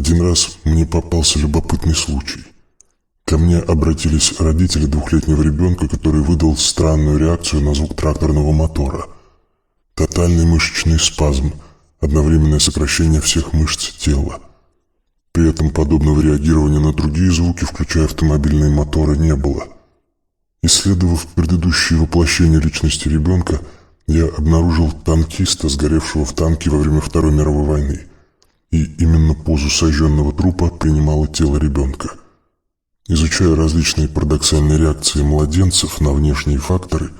Один раз мне попался любопытный случай. Ко мне обратились родители двухлетнего ребенка, который выдал странную реакцию на звук тракторного мотора. Тотальный мышечный спазм, одновременное сокращение всех мышц тела. При этом подобного реагирования на другие звуки, включая автомобильные моторы, не было. Исследовав предыдущие воплощения личности ребенка, я обнаружил танкиста, сгоревшего в танке во время Второй мировой войны. И именно позу сожженного трупа принимало тело ребенка. Изучая различные парадоксальные реакции младенцев на внешние факторы,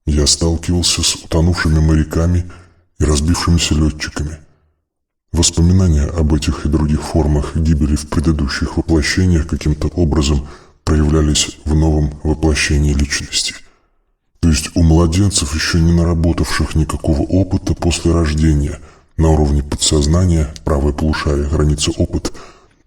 я сталкивался с утонувшими моряками и разбившимися летчиками. Воспоминания об этих и других формах гибели в предыдущих воплощениях каким-то образом проявлялись в новом воплощении личности. То есть у младенцев, еще не наработавших никакого опыта после рождения, на уровне подсознания, правое полушарие, граница опыт,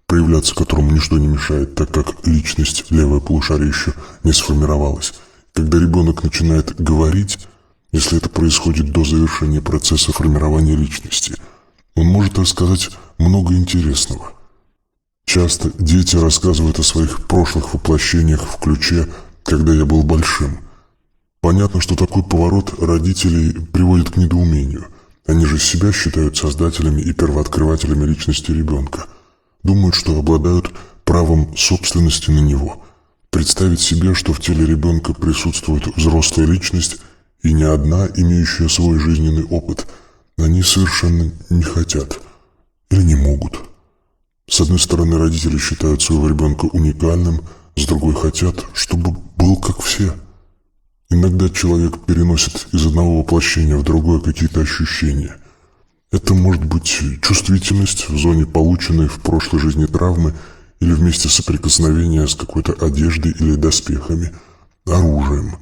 проявляться которому ничто не мешает, так как личность, левое полушарие еще не сформировалась. Когда ребенок начинает говорить, если это происходит до завершения процесса формирования личности, он может рассказать много интересного. Часто дети рассказывают о своих прошлых воплощениях в ключе «когда я был большим». Понятно, что такой поворот родителей приводит к недоумению. Они же себя считают создателями и первооткрывателями личности ребенка. Думают, что обладают правом собственности на него. Представить себе, что в теле ребенка присутствует взрослая личность и не одна, имеющая свой жизненный опыт, они совершенно не хотят или не могут. С одной стороны, родители считают своего ребенка уникальным, с другой хотят, чтобы был как все. Иногда человек переносит из одного воплощения в другое какие-то ощущения. Это может быть чувствительность в зоне полученной в прошлой жизни травмы или вместе соприкосновения с какой-то одеждой или доспехами, оружием.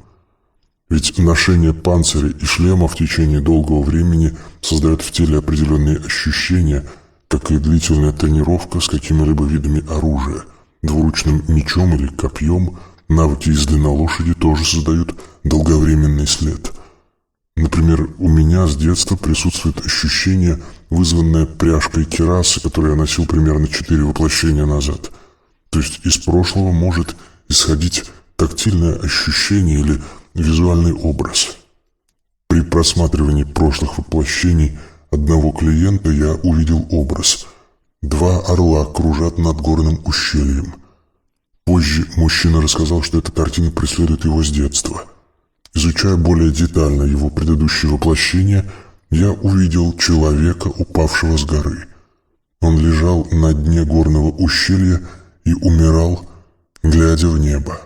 Ведь ношение панциря и шлема в течение долгого времени создает в теле определенные ощущения, как и длительная тренировка с какими-либо видами оружия, двуручным мечом или копьем. Навыки езды на лошади тоже создают долговременный след. Например, у меня с детства присутствует ощущение, вызванное пряжкой кирасы, которую я носил примерно 4 воплощения назад. То есть из прошлого может исходить тактильное ощущение или визуальный образ. При просматривании прошлых воплощений одного клиента я увидел образ. 2 орла кружат над горным ущельем. Позже мужчина рассказал, что эта картина преследует его с детства. Изучая более детально его предыдущее воплощение, я увидел человека, упавшего с горы. Он лежал на дне горного ущелья и умирал, глядя в небо.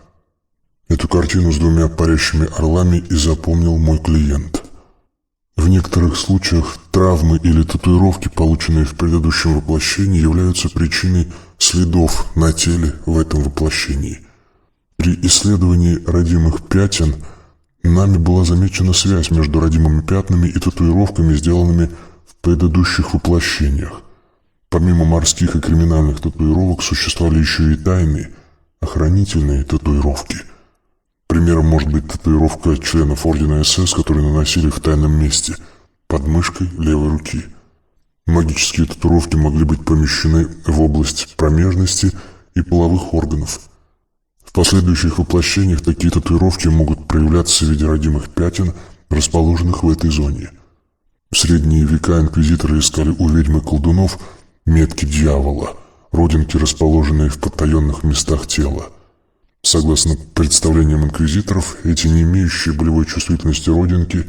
Эту картину с 2 парящими орлами и запомнил мой клиент. В некоторых случаях травмы или татуировки, полученные в предыдущем воплощении, являются причиной следов на теле в этом воплощении. При исследовании родимых пятен нами была замечена связь между родимыми пятнами и татуировками, сделанными в предыдущих воплощениях. Помимо морских и криминальных татуировок существовали еще и тайные, охранительные татуировки. Примером может быть татуировка членов ордена СС, которые наносили в тайном месте, под мышкой левой руки. Магические татуировки могли быть помещены в область промежности и половых органов. В последующих воплощениях такие татуировки могут проявляться в виде родимых пятен, расположенных в этой зоне. В средние века инквизиторы искали у ведьм и колдунов метки дьявола, родинки, расположенные в потаенных местах тела. Согласно представлениям инквизиторов, эти не имеющие болевой чувствительности родинки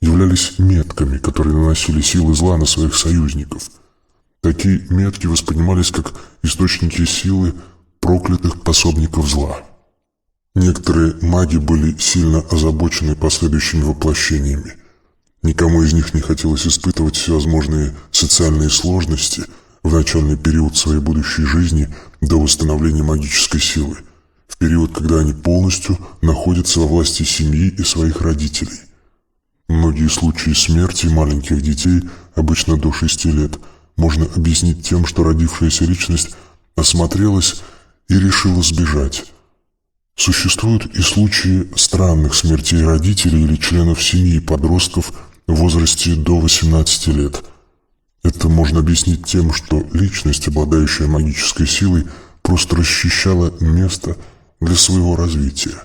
являлись метками, которые наносили силы зла на своих союзников. Такие метки воспринимались как источники силы проклятых пособников зла. Некоторые маги были сильно озабочены последующими воплощениями. Никому из них не хотелось испытывать всевозможные социальные сложности в начальный период своей будущей жизни до восстановления магической силы, в период, когда они полностью находятся во власти семьи и своих родителей. Многие случаи смерти маленьких детей, обычно до 6 лет, можно объяснить тем, что родившаяся личность осмотрелась и решила сбежать. Существуют и случаи странных смертей родителей или членов семьи подростков в возрасте до 18 лет. Это можно объяснить тем, что личность, обладающая магической силой, просто расчищала место для своего развития.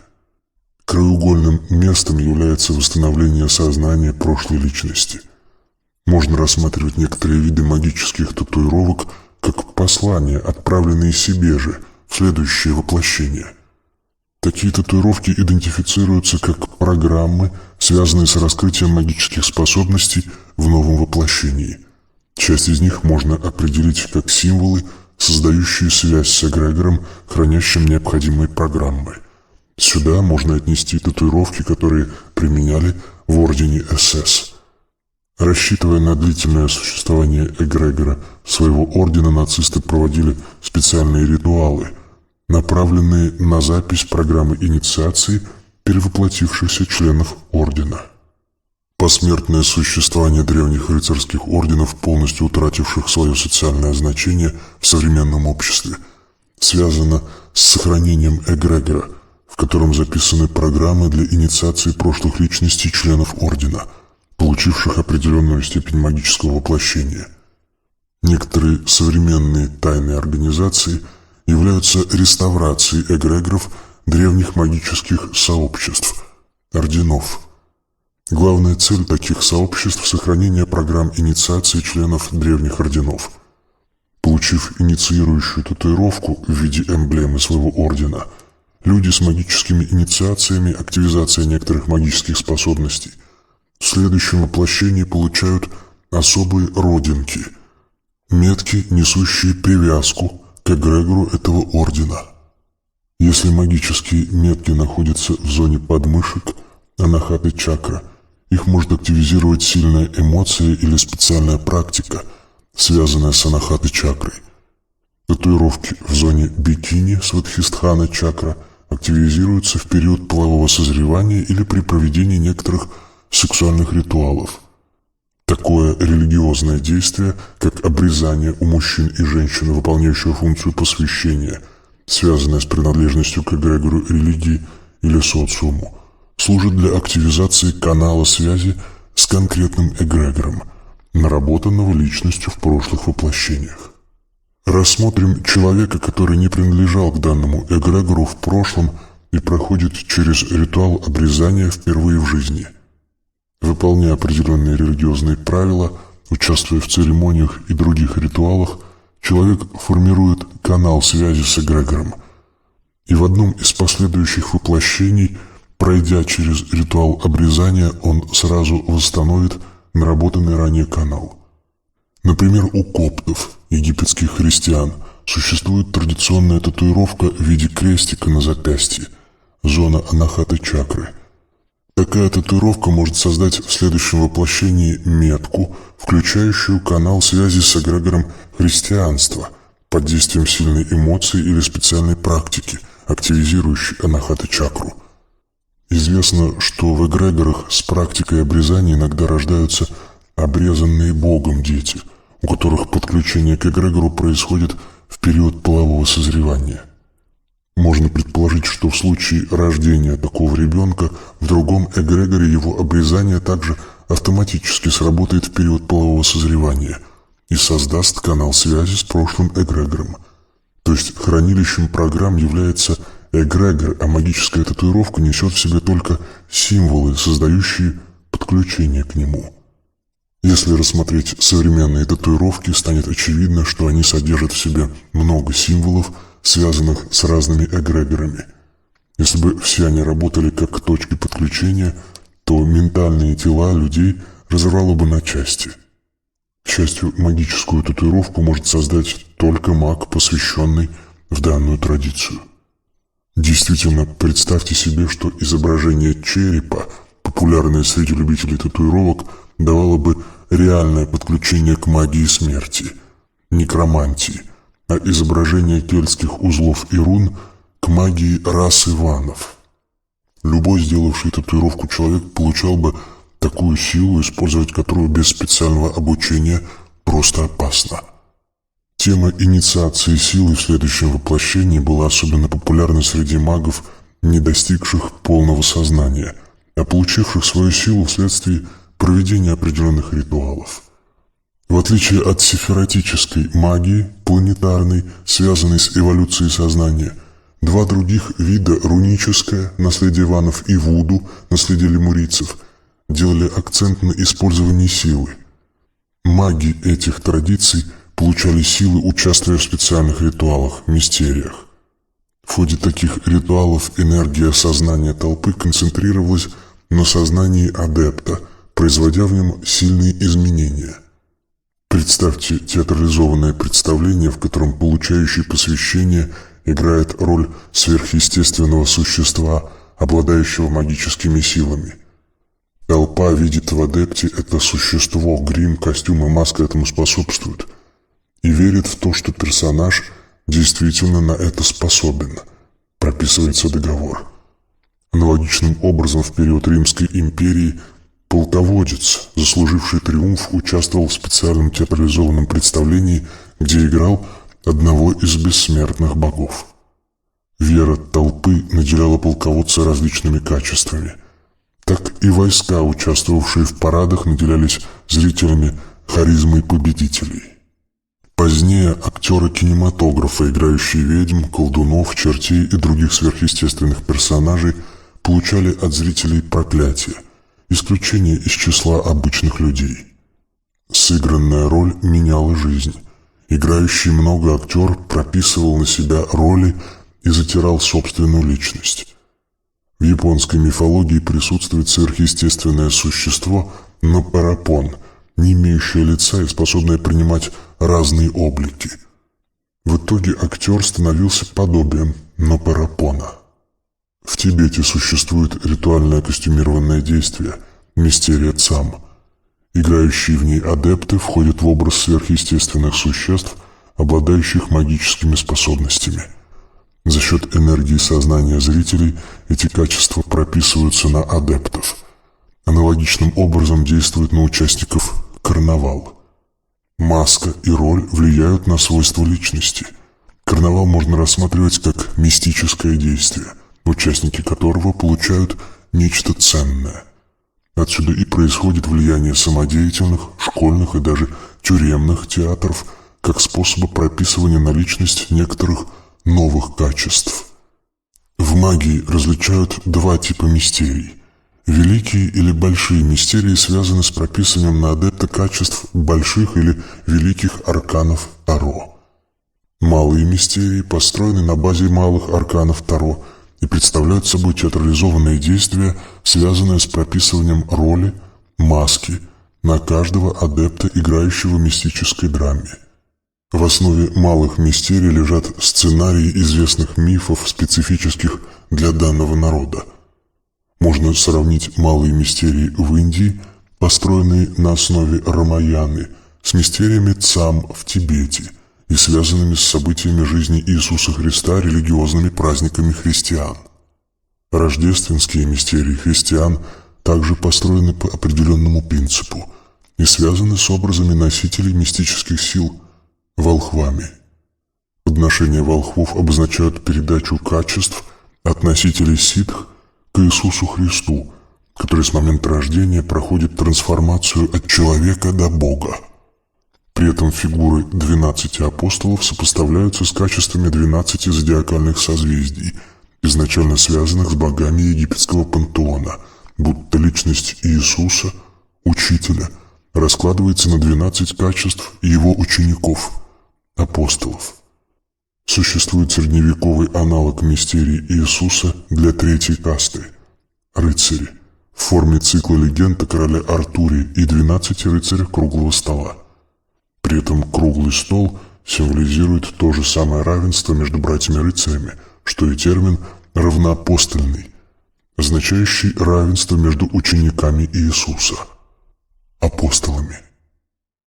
Краеугольным местом является восстановление сознания прошлой личности. Можно рассматривать некоторые виды магических татуировок как послания, отправленные себе же в следующее воплощение. Такие татуировки идентифицируются как программы, связанные с раскрытием магических способностей в новом воплощении. Часть из них можно определить как символы, создающие связь с эгрегором, хранящим необходимые программы. Сюда можно отнести татуировки, которые применяли в Ордене СС. Рассчитывая на длительное существование эгрегора своего ордена, нацисты проводили специальные ритуалы, направленные на запись программы инициации перевоплотившихся членов ордена. Посмертное существование древних рыцарских орденов, полностью утративших свое социальное значение в современном обществе, связано с сохранением эгрегора, в котором записаны программы для инициации прошлых личностей членов ордена, получивших определенную степень магического воплощения. Некоторые современные тайные организации являются реставрацией эгрегоров древних магических сообществ, орденов. Главная цель таких сообществ – сохранение программ инициации членов древних орденов. Получив инициирующую татуировку в виде эмблемы своего ордена, люди с магическими инициациями, активизация некоторых магических способностей, в следующем воплощении получают особые родинки, метки, несущие привязку к эгрегору этого ордена. Если магические метки находятся в зоне подмышек, анахаты чакра, их может активизировать сильная эмоция или специальная практика, связанная с анахаты чакрой. Татуировки в зоне бикини свадхистхана чакра активизируются в период полового созревания или при проведении некоторых сексуальных ритуалов. Такое религиозное действие, как обрезание у мужчин и женщин, выполняющего функцию посвящения, связанное с принадлежностью к эгрегору религии или социуму, служит для активизации канала связи с конкретным эгрегором, наработанного личностью в прошлых воплощениях. Рассмотрим человека, который не принадлежал к данному эгрегору в прошлом и проходит через ритуал обрезания впервые в жизни. Выполняя определенные религиозные правила, участвуя в церемониях и других ритуалах, человек формирует канал связи с эгрегором. И в одном из последующих воплощений, пройдя через ритуал обрезания, он сразу восстановит наработанный ранее канал. Например, у коптов, египетских христиан, существует традиционная татуировка в виде крестика на запястье, зона анахаты чакры. Такая татуировка может создать в следующем воплощении метку, включающую канал связи с эгрегором христианства под действием сильной эмоции или специальной практики, активизирующей анахаты чакру. Известно, что в эгрегорах с практикой обрезания иногда рождаются обрезанные Богом дети, у которых подключение к эгрегору происходит в период полового созревания. Можно предположить, что в случае рождения такого ребенка в другом эгрегоре его обрезание также автоматически сработает в период полового созревания и создаст канал связи с прошлым эгрегором. То есть хранилищем программ является эгрегор, а магическая татуировка несет в себе только символы, создающие подключение к нему. Если рассмотреть современные татуировки, станет очевидно, что они содержат в себе много символов, связанных с разными эгрегорами. Если бы все они работали как точки подключения, то ментальные тела людей разорвало бы на части. К счастью, магическую татуировку может создать только маг, посвященный в данную традицию. Действительно, представьте себе, что изображение черепа, популярное среди любителей татуировок, давало бы реальное подключение к магии смерти, некромантии, а изображение кельтских узлов и рун к магии расы ванов. Любой, сделавший татуировку человек, получал бы такую силу, использовать которую без специального обучения просто опасно. Тема инициации силы в следующем воплощении была особенно популярна среди магов, не достигших полного сознания, а получивших свою силу вследствие проведения определенных ритуалов. В отличие от сефиротической магии, планетарной, связанной с эволюцией сознания, два других вида, руническое, наследие ванов, и вуду, наследие лемурийцев, делали акцент на использовании силы. Маги этих традиций получали силы, участвуя в специальных ритуалах, мистериях. В ходе таких ритуалов энергия сознания толпы концентрировалась на сознании адепта, производя в нем сильные изменения. Представьте театрализованное представление, в котором получающий посвящение играет роль сверхъестественного существа, обладающего магическими силами. Толпа видит в адепте это существо, грим, костюм и маска этому способствуют, и верит в то, что персонаж действительно на это способен. Прописывается договор. Аналогичным образом в период Римской империи полководец, заслуживший триумф, участвовал в специальном театрализованном представлении, где играл одного из бессмертных богов. Вера толпы наделяла полководца различными качествами. Так и войска, участвовавшие в парадах, наделялись зрителями харизмой победителей. Позднее актеры кинематографа, играющие ведьм, колдунов, чертей и других сверхъестественных персонажей, получали от зрителей проклятие, исключение из числа обычных людей. Сыгранная роль меняла жизнь. Играющий много актер прописывал на себя роли и затирал собственную личность. В японской мифологии присутствует сверхъестественное существо Нопарапон, не имеющее лица и способное принимать разные облики. В итоге актер становился подобием Нопарапона. В Тибете существует ритуальное костюмированное действие «Мистерия Цам». Играющие в ней адепты входят в образ сверхъестественных существ, обладающих магическими способностями. За счет энергии сознания зрителей эти качества прописываются на адептов. Аналогичным образом действует на участников карнавал. Маска и роль влияют на свойства личности. Карнавал можно рассматривать как мистическое действие, участники которого получают нечто ценное. Отсюда и происходит влияние самодеятельных, школьных и даже тюремных театров как способа прописывания на личность некоторых новых качеств. В магии различают два типа мистерий. Великие или большие мистерии связаны с прописыванием на адепта качеств больших или великих арканов Таро. Малые мистерии построены на базе малых арканов Таро и представляют собой театрализованные действия, связанные с прописыванием роли, маски на каждого адепта, играющего в мистической драме. В основе малых мистерий лежат сценарии известных мифов, специфических для данного народа. Можно сравнить малые мистерии в Индии, построенные на основе Рамаяны, с мистериями Цам в Тибете и связанными с событиями жизни Иисуса Христа, религиозными праздниками христиан. Рождественские мистерии христиан также построены по определенному принципу и связаны с образами носителей мистических сил – волхвами. Подношения волхвов обозначают передачу качеств от носителей ситх к Иисусу Христу, который с момента рождения проходит трансформацию от человека до Бога. При этом фигуры 12 апостолов сопоставляются с качествами 12 зодиакальных созвездий, изначально связанных с богами египетского пантеона, будто личность Иисуса, учителя, раскладывается на 12 качеств его учеников, апостолов. Существует средневековый аналог мистерии Иисуса для третьей касты – рыцари, в форме цикла легенд о короле Артуре и 12 рыцарях круглого стола. При этом круглый стол символизирует то же самое равенство между братьями-рыцарями, что и термин «равноапостольный», означающий равенство между учениками Иисуса – апостолами.